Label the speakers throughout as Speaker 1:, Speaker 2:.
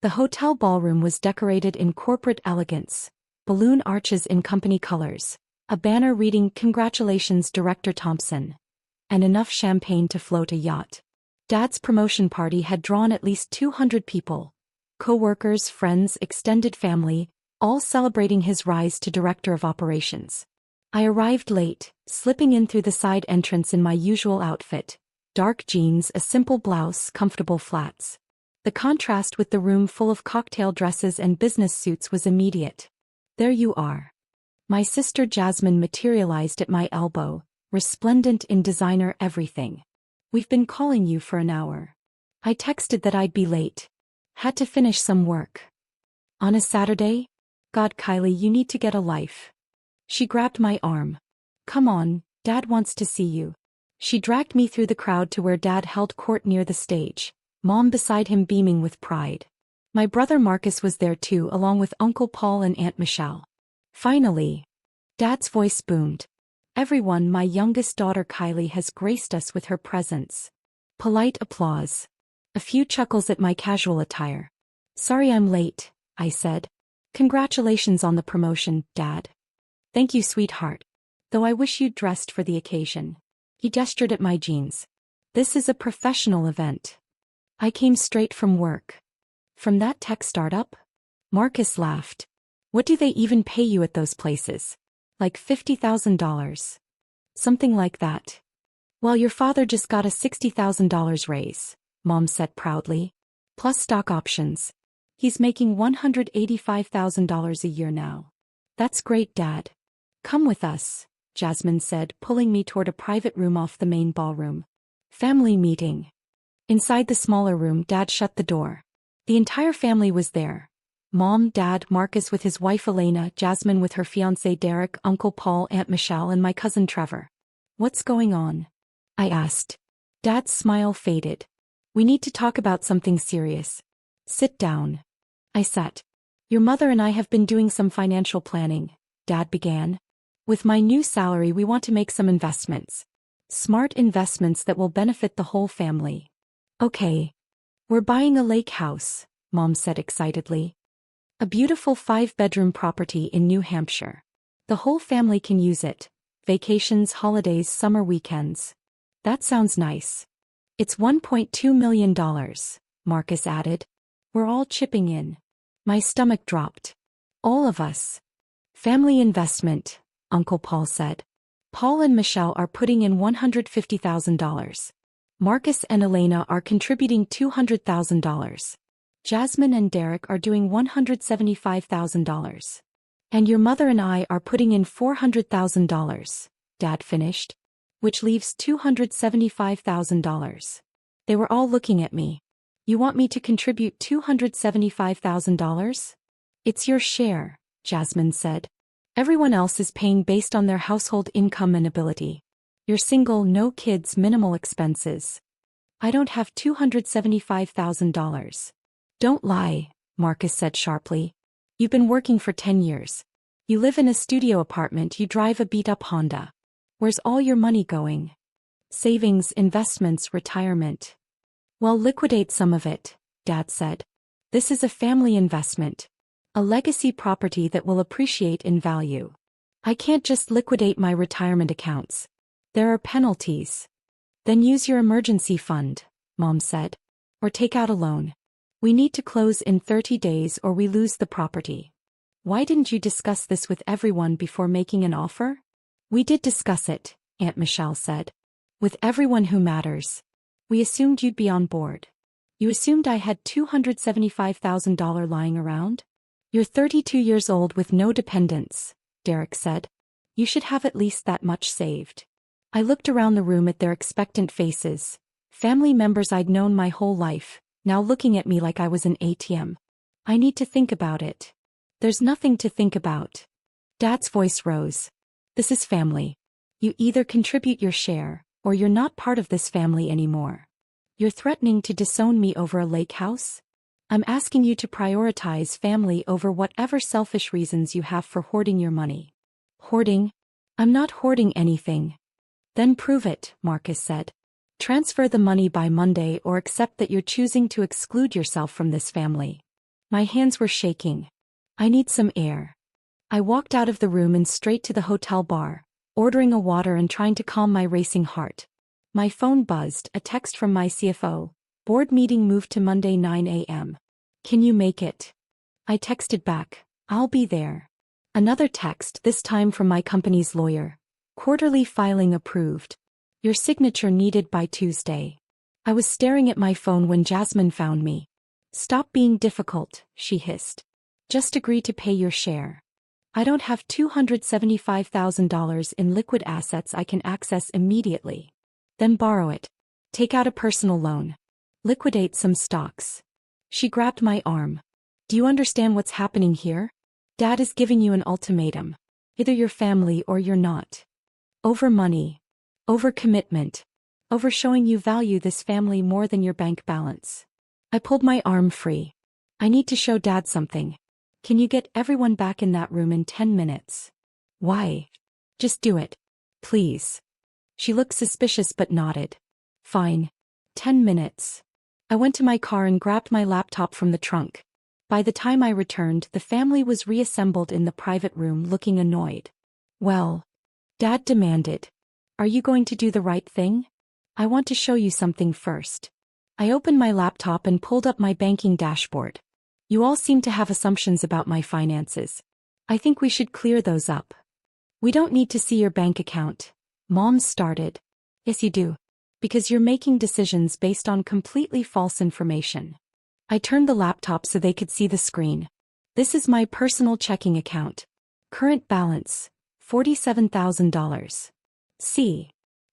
Speaker 1: The hotel ballroom was decorated in corporate elegance, balloon arches in company colors, a banner reading "Congratulations, Director Thompson," and enough champagne to float a yacht. Dad's promotion party had drawn at least 200 people, coworkers, friends, extended family, all celebrating his rise to Director of Operations. I arrived late, slipping in through the side entrance in my usual outfit, dark jeans, a simple blouse, comfortable flats. The contrast with the room full of cocktail dresses and business suits was immediate. "There you are." My sister Jasmine materialized at my elbow, resplendent in designer everything. "We've been calling you for an hour." I texted that I'd be late. Had to finish some work. "On a Saturday? God, Kylie, you need to get a life." She grabbed my arm. "Come on, Dad wants to see you." She dragged me through the crowd to where Dad held court near the stage, Mom beside him beaming with pride. My brother Marcus was there too, along with Uncle Paul and Aunt Michelle. Finally, Dad's voice boomed. "Everyone, my youngest daughter Kylie has graced us with her presence." Polite applause. A few chuckles at my casual attire. "Sorry I'm late," I said. "Congratulations on the promotion, Dad." "Thank you, sweetheart. Though I wish you'd dressed for the occasion." He gestured at my jeans. "This is a professional event. I came straight from work." "From that tech startup?" Marcus laughed. "What do they even pay you at those places? Like $50,000. Something like that." "Well, your father just got a $60,000 raise," Mom said proudly. "Plus stock options. He's making $185,000 a year now." "That's great, Dad. Come with us," Jasmine said, pulling me toward a private room off the main ballroom. "Family meeting." Inside the smaller room, Dad shut the door. The entire family was there. Mom, Dad, Marcus with his wife Elena, Jasmine with her fiancé Derek, Uncle Paul, Aunt Michelle, and my cousin Trevor. "What's going on?" I asked. Dad's smile faded. "We need to talk about something serious." "Sit down." I sat. "Your mother and I have been doing some financial planning," Dad began. "With my new salary, we want to make some investments. Smart investments that will benefit the whole family." "Okay. We're buying a lake house," Mom said excitedly. "A beautiful 5-bedroom property in New Hampshire. The whole family can use it. Vacations, holidays, summer weekends." "That sounds nice." "It's $1.2 million, Marcus added. "We're all chipping in." My stomach dropped. "All of us." "Family investment," Uncle Paul said. "Paul and Michelle are putting in $150,000. Marcus and Elena are contributing $200,000. Jasmine and Derek are doing $175,000. And your mother and I are putting in $400,000, Dad finished. Which leaves $275,000. They were all looking at me. "You want me to contribute $275,000? "It's your share," Jasmine said. "Everyone else is paying based on their household income and ability. You're single, no kids, minimal expenses." "I don't have $275,000. "Don't lie," Marcus said sharply. "You've been working for 10 years. You live in a studio apartment, you drive a beat-up Honda. Where's all your money going?" "Savings, investments, retirement." "Well, liquidate some of it," Dad said. "This is a family investment. A legacy property that will appreciate in value. I can't just liquidate my retirement accounts. There are penalties." "Then use your emergency fund," Mom said. "Or take out a loan. We need to close in 30 days or we lose the property." "Why didn't you discuss this with everyone before making an offer?" "We did discuss it," Aunt Michelle said. "With everyone who matters. We assumed you'd be on board." "You assumed I had $275,000 lying around?" "You're 32 years old with no dependents," Derek said. "You should have at least that much saved." I looked around the room at their expectant faces. Family members I'd known my whole life, now looking at me like I was an ATM. "I need to think about it." "There's nothing to think about." Dad's voice rose. "This is family. You either contribute your share, or you're not part of this family anymore. You're threatening to disown me over a lake house? I'm asking you to prioritize family over whatever selfish reasons you have for hoarding your money." "Hoarding? I'm not hoarding anything." "Then prove it," Marcus said. "Transfer the money by Monday or accept that you're choosing to exclude yourself from this family." My hands were shaking. I need some air. I walked out of the room and straight to the hotel bar, ordering a water and trying to calm my racing heart. My phone buzzed, a text from my CFO. Board meeting moved to Monday 9 a.m. Can you make it? I texted back, I'll be there. Another text, this time from my company's lawyer. Quarterly filing approved. Your signature needed by Tuesday. I was staring at my phone when Jasmine found me. Stop being difficult, she hissed. Just agree to pay your share. I don't have $275,000 in liquid assets I can access immediately. Then borrow it. Take out a personal loan. Liquidate some stocks. She grabbed my arm. Do you understand what's happening here? Dad is giving you an ultimatum. Either you're family or you're not. Over money. Over commitment. Over showing you value this family more than your bank balance. I pulled my arm free. I need to show Dad something. Can you get everyone back in that room in 10 minutes? Why? Just do it. Please. She looked suspicious but nodded. Fine. 10 minutes. I went to my car and grabbed my laptop from the trunk. By the time I returned, the family was reassembled in the private room looking annoyed. Well, Dad demanded. Are you going to do the right thing? I want to show you something first. I opened my laptop and pulled up my banking dashboard. You all seem to have assumptions about my finances. I think we should clear those up. We don't need to see your bank account. Mom started. Yes, you do. Because you're making decisions based on completely false information. I turned the laptop so they could see the screen. This is my personal checking account. Current balance, $47,000. See?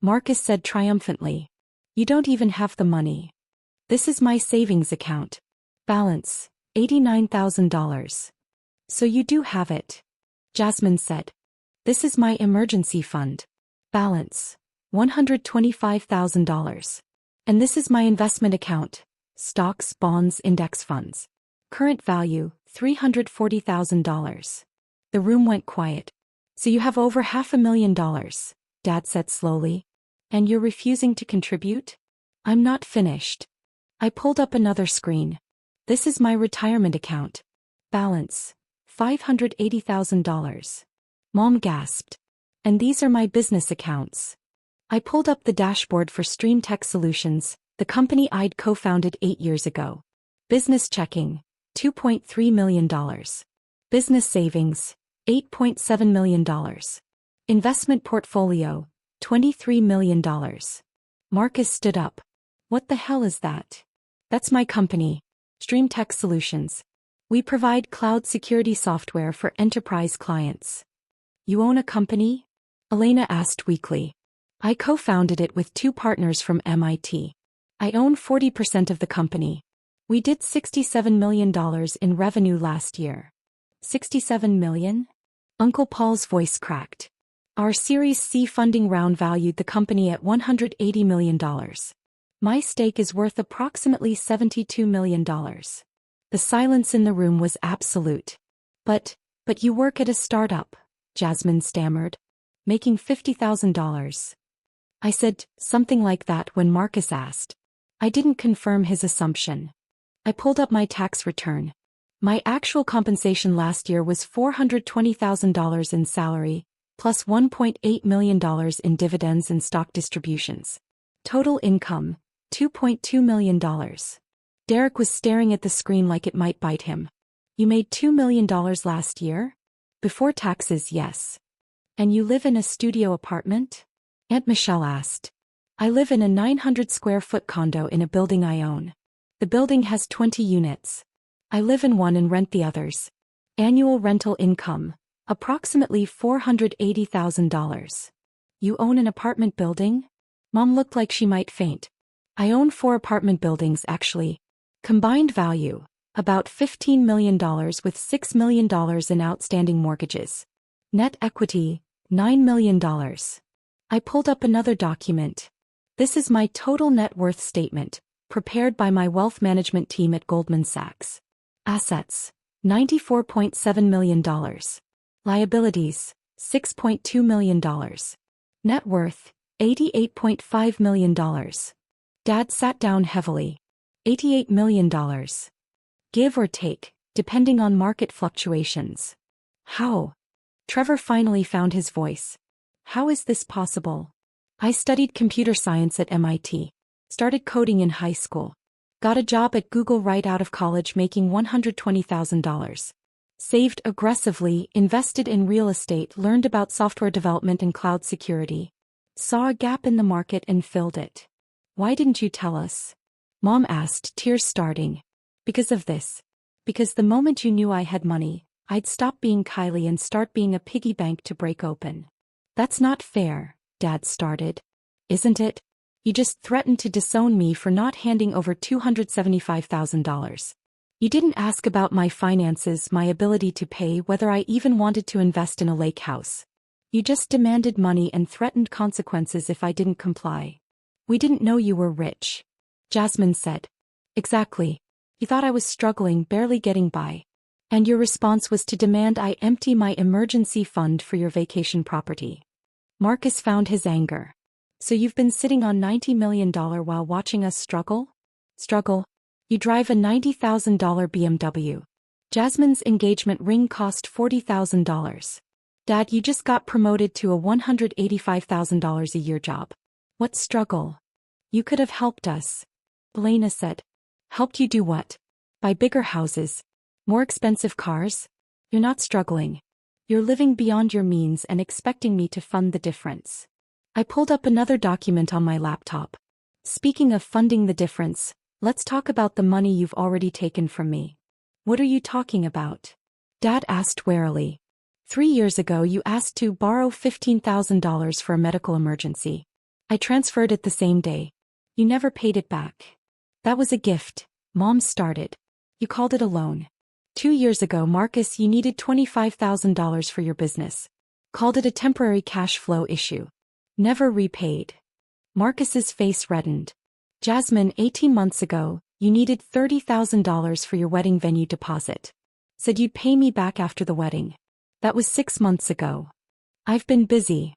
Speaker 1: Marcus said triumphantly. You don't even have the money. This is my savings account. Balance, $89,000. So you do have it. Jasmine said. This is my emergency fund. Balance, $125,000. And this is my investment account. Stocks, bonds, index funds. Current value, $340,000. The room went quiet. So you have over $500,000, Dad said slowly. And you're refusing to contribute? I'm not finished. I pulled up another screen. This is my retirement account. Balance, $580,000. Mom gasped. And these are my business accounts. I pulled up the dashboard for Stream Tech Solutions, the company I'd co-founded 8 years ago. Business checking, $2.3 million. Business savings, $8.7 million. Investment portfolio, $23 million. Marcus stood up. What the hell is that? That's my company, Stream Tech Solutions. We provide cloud security software for enterprise clients. You own a company? Elena asked weakly. I co-founded it with 2 partners from MIT. I own 40% of the company. We did $67 million in revenue last year. $67 million? Uncle Paul's voice cracked. Our Series C funding round valued the company at $180 million. My stake is worth approximately $72 million. The silence in the room was absolute. But you work at a startup, Jasmine stammered. Making $50,000. I said something like that when Marcus asked. I didn't confirm his assumption. I pulled up my tax return. My actual compensation last year was $420,000 in salary, plus $1.8 million in dividends and stock distributions. Total income, $2.2 million. Derek was staring at the screen like it might bite him. You made $2 million last year? Before taxes, yes. And you live in a studio apartment? Aunt Michelle asked. I live in a 900-square-foot condo in a building I own. The building has 20 units. I live in one and rent the others. Annual rental income, approximately $480,000. You own an apartment building? Mom looked like she might faint. I own 4 apartment buildings actually. Combined value, about $15 million with $6 million in outstanding mortgages. Net equity, $9 million. I pulled up another document. This is my total net worth statement, prepared by my wealth management team at Goldman Sachs. Assets, $94.7 million. Liabilities, $6.2 million. Net worth, $88.5 million. Dad sat down heavily. $88 million. Give or take, depending on market fluctuations. How? Trevor finally found his voice. How is this possible? I studied computer science at MIT. Started coding in high school. Got a job at Google right out of college making $120,000. Saved aggressively, invested in real estate, learned about software development and cloud security. Saw a gap in the market and filled it. Why didn't you tell us? Mom asked, tears starting. Because of this. Because the moment you knew I had money, I'd stop being Kylie and start being a piggy bank to break open. That's not fair, Dad started. Isn't it? You just threatened to disown me for not handing over $275,000. You didn't ask about my finances, my ability to pay, whether I even wanted to invest in a lake house. You just demanded money and threatened consequences if I didn't comply. We didn't know you were rich. Jasmine said. Exactly. You thought I was struggling, barely getting by. And your response was to demand I empty my emergency fund for your vacation property. Marcus found his anger. So you've been sitting on $90 million while watching us struggle? Struggle? You drive a $90,000 BMW. Jasmine's engagement ring cost $40,000. Dad, you just got promoted to a $185,000 a year job. What struggle? You could have helped us. Belena said. Helped you do what? Buy bigger houses? More expensive cars? You're not struggling. You're living beyond your means and expecting me to fund the difference. I pulled up another document on my laptop. Speaking of funding the difference, let's talk about the money you've already taken from me. What are you talking about? Dad asked warily. 3 years ago you asked to borrow $15,000 for a medical emergency. I transferred it the same day. You never paid it back. That was a gift, Mom started. You called it a loan. 2 years ago, Marcus, you needed $25,000 for your business. Called it a temporary cash flow issue. Never repaid. Marcus's face reddened. Jasmine, 18 months ago, you needed $30,000 for your wedding venue deposit. Said you'd pay me back after the wedding. That was 6 months ago. I've been busy.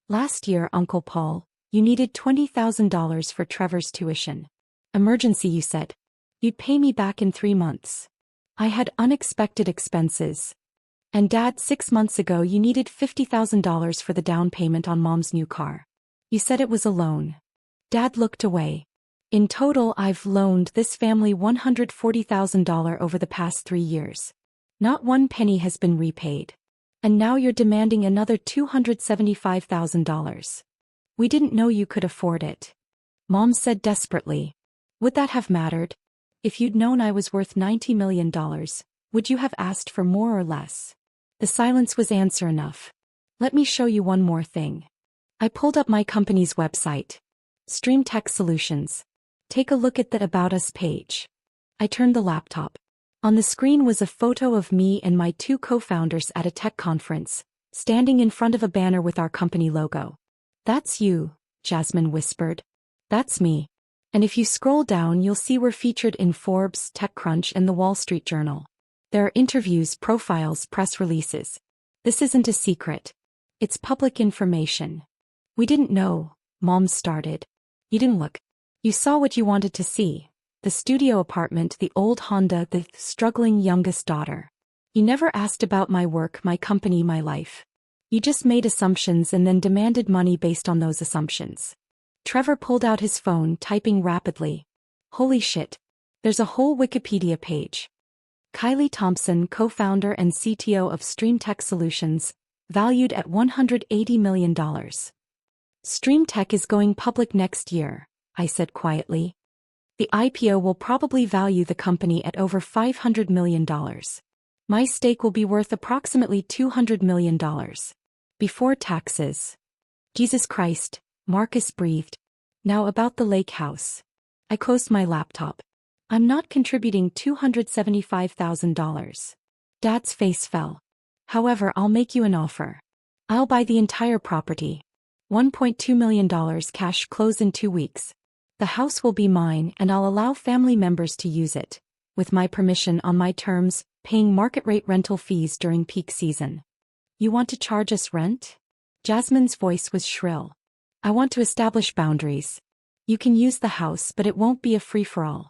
Speaker 1: Last year, Uncle Paul, you needed $20,000 for Trevor's tuition. Emergency, you said. You'd pay me back in 3 months. I had unexpected expenses. And Dad, 6 months ago you needed $50,000 for the down payment on Mom's new car. You said it was a loan. Dad looked away. In total, I've loaned this family $140,000 over the past 3 years. Not one penny has been repaid. And now you're demanding another $275,000. We didn't know you could afford it. Mom said desperately. Would that have mattered? If you'd known I was worth $90 million, would you have asked for more or less? The silence was answer enough. Let me show you one more thing. I pulled up my company's website. Stream Tech Solutions. Take a look at the About Us page. I turned the laptop. On the screen was a photo of me and my 2 co-founders at a tech conference, standing in front of a banner with our company logo. That's you, Jasmine whispered. That's me. And if you scroll down, you'll see we're featured in Forbes, TechCrunch, and the Wall Street Journal. There are interviews, profiles, press releases. This isn't a secret. It's public information. We didn't know, Mom started. You didn't look. You saw what you wanted to see. The studio apartment, the old Honda, the struggling youngest daughter. You never asked about my work, my company, my life. You just made assumptions and then demanded money based on those assumptions. Trevor pulled out his phone, typing rapidly. Holy shit. There's a whole Wikipedia page. Kylie Thompson, co-founder and CTO of Stream Tech Solutions, valued at $180 million. Stream Tech is going public next year, I said quietly. The IPO will probably value the company at over $500 million. My stake will be worth approximately $200 million. Before taxes. Jesus Christ, Marcus breathed. Now about the lake house. I closed my laptop. I'm not contributing $275,000. Dad's face fell. However, I'll make you an offer. I'll buy the entire property. $1.2 million cash, close in 2 weeks. The house will be mine and I'll allow family members to use it, with my permission on my terms, paying market rate rental fees during peak season. You want to charge us rent? Jasmine's voice was shrill. I want to establish boundaries. You can use the house, but it won't be a free-for-all.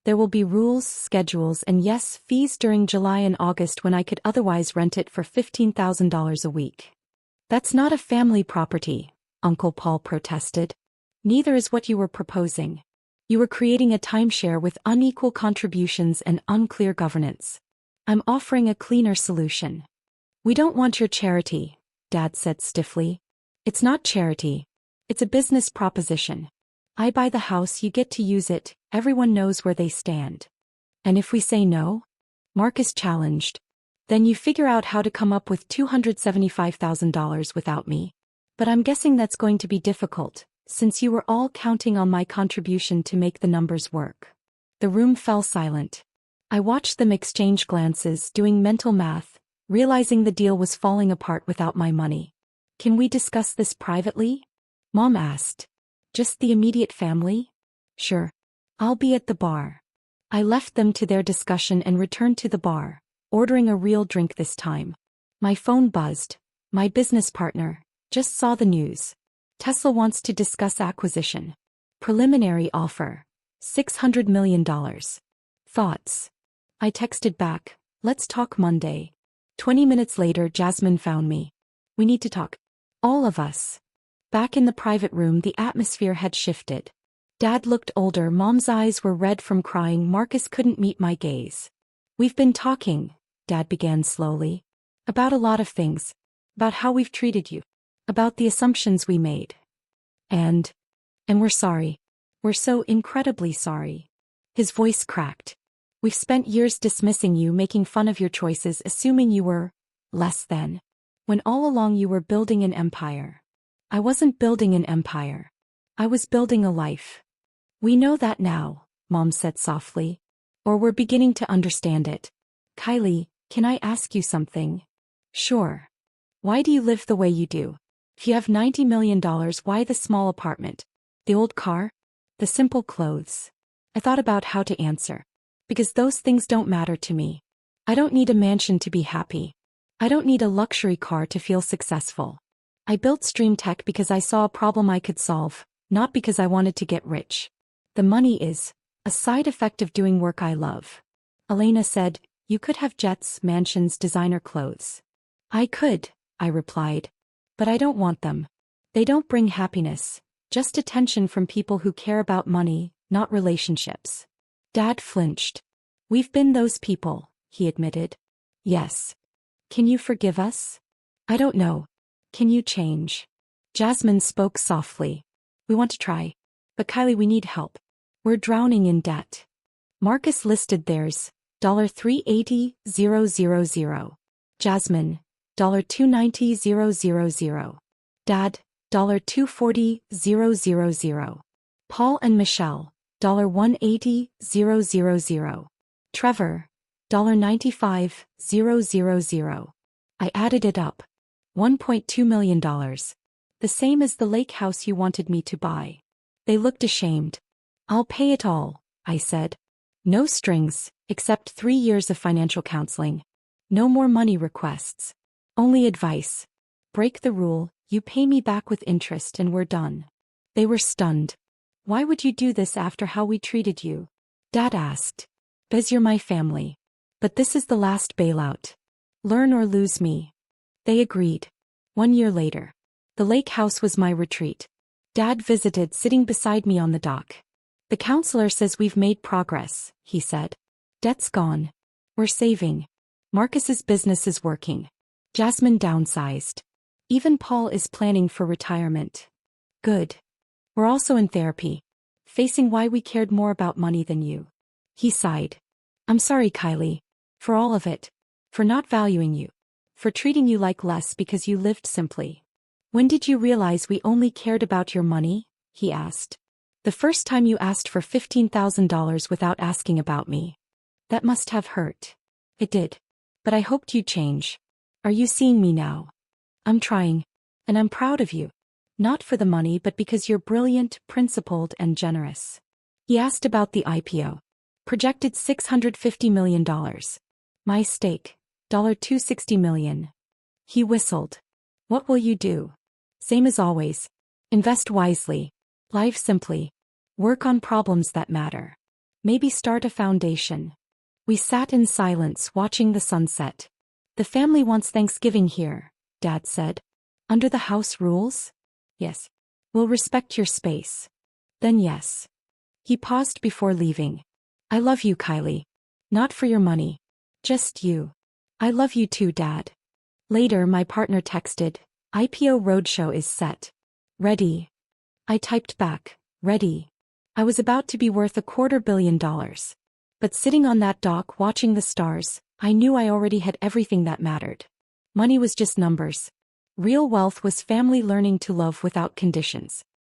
Speaker 1: There will be rules, schedules, and yes, fees during July and August when I could otherwise rent it for $15,000 a week. That's not a family property, Uncle Paul protested. Neither is what you were proposing. You were creating a timeshare with unequal contributions and unclear governance. I'm offering a cleaner solution. We don't want your charity, Dad said stiffly. It's not charity. It's a business proposition. I buy the house, you get to use it, everyone knows where they stand. And if we say no? Marcus challenged. Then you figure out how to come up with $275,000 without me. But I'm guessing that's going to be difficult, since you were all counting on my contribution to make the numbers work. The room fell silent. I watched them exchange glances, doing mental math, realizing the deal was falling apart without my money. Can we discuss this privately? Mom asked. Just the immediate family? Sure. I'll be at the bar. I left them to their discussion and returned to the bar, ordering a real drink this time. My phone buzzed. My business partner. Just saw the news. Tesla wants to discuss acquisition. Preliminary offer. $600 million. Thoughts? I texted back. Let's talk Monday. 20 minutes later, Jasmine found me. We need to talk. All of us. Back in the private room, the atmosphere had shifted. Dad looked older, Mom's eyes were red from crying, Marcus couldn't meet my gaze. We've been talking, Dad began slowly. About a lot of things. About how we've treated you. About the assumptions we made. And we're sorry. We're so incredibly sorry. His voice cracked. We've spent years dismissing you, making fun of your choices, assuming you were less than. When all along you were building an empire. I wasn't building an empire. I was building a life. We know that now, Mom said softly. Or we're beginning to understand it. Kylie, can I ask you something? Sure. Why do you live the way you do? If you have $90 million, why the small apartment? The old car? The simple clothes? I thought about how to answer. Because those things don't matter to me. I don't need a mansion to be happy. I don't need a luxury car to feel successful. I built Stream Tech because I saw a problem I could solve, not because I wanted to get rich. The money is a side effect of doing work I love. Elena said, you could have jets, mansions, designer clothes. I could, I replied. But I don't want them. They don't bring happiness, just attention from people who care about money, not relationships. Dad flinched. We've been those people, he admitted. Yes. Can you forgive us? I don't know. Can you change? Jasmine spoke softly. We want to try. But Kylie, we need help. We're drowning in debt. Marcus listed theirs, $380,000. Jasmine, $290,000. Dad, $240,000. Paul and Michelle, $180,000. Trevor, $95,000. I added it up. $1.2 million. The same as the lake house you wanted me to buy. They looked ashamed. I'll pay it all, I said. No strings, except 3 years of financial counseling. No more money requests. Only advice. Break the rule, you pay me back with interest and we're done. They were stunned. Why would you do this after how we treated you? Dad asked. Because you're my family. But this is the last bailout. Learn or lose me. They agreed. 1 year later. The lake house was my retreat. Dad visited, sitting beside me on the dock. The counselor says we've made progress, he said. Debt's gone. We're saving. Marcus's business is working. Jasmine downsized. Even Paul is planning for retirement. Good. We're also in therapy. Facing why we cared more about money than you. He sighed. I'm sorry, Kylie. For all of it. For not valuing you. For treating you like less because you lived simply. When did you realize we only cared about your money? He asked. The first time you asked for $15,000 without asking about me. That must have hurt. It did. But I hoped you'd change. Are you seeing me now? I'm trying. And I'm proud of you. Not for the money but because you're brilliant, principled, and generous. He asked about the IPO. Projected $650 million. My stake, $260 million. He whistled. What will you do? Same as always. Invest wisely. Live simply. Work on problems that matter. Maybe start a foundation. We sat in silence watching the sunset. The family wants Thanksgiving here, Dad said. Under the house rules? Yes. We'll respect your space. Then yes. He paused before leaving. I love you, Kylie. Not for your money. Just you. I love you too, Dad. Later, my partner texted, IPO roadshow is set. Ready. I typed back, ready. I was about to be worth $250 million. But sitting on that dock watching the stars, I knew I already had everything that mattered. Money was just numbers. Real wealth was family learning to love without conditions.